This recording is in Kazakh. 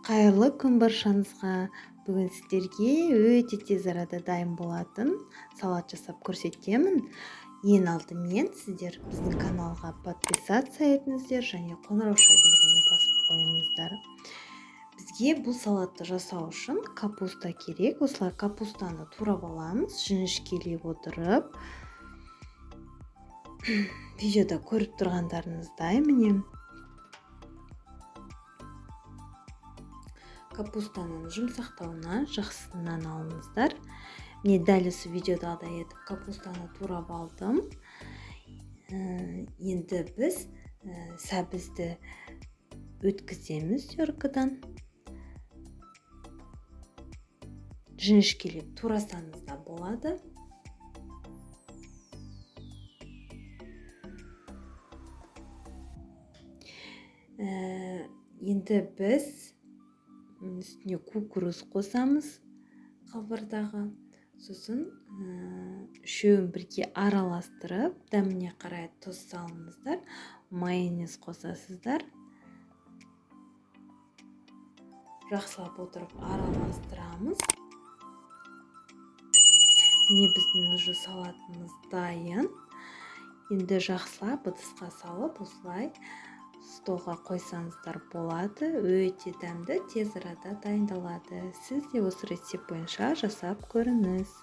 Қайырлы күн баршаңызға. Бүгін сіздерге өте тез арада дайын болатын салат жасап көрсетемін. Ең алдымен сіздер біздің каналға подписаться етіңіздер және қоңырау белгіні басып қойыңыздар. Бізге бұл салатты жасау үшін капуста керек. Осылай капустаны турап аламыз, жіңішкелеп отырып. Видеода көріп тұрғандарыңыздай міне капустаның жұмсақтауына жақсысынан алыңыздар. Мен дәл осы видеодағыдай етіп капустаны турап алдым. Енді біз сәбізді өткіземіз теркадан. Жіңішкелеп турасаңыз да болады. Енді біз үстіне кукуруз қосамыз қабырдағы. Сосын үшеуін бірге араластырып, дәміне қарай тұз салыңыздар, майонез қосасыздар. Жақсылап отырып араластырамыз. Міне біздің уже салатымыз дайын. Енді жақсылап ыдысқа салып, осылай столға қойсаңыздар болады. Өте дәмді, тез арада дайындалады. Сіз де осы рецепт бойынша жасап көріңіз.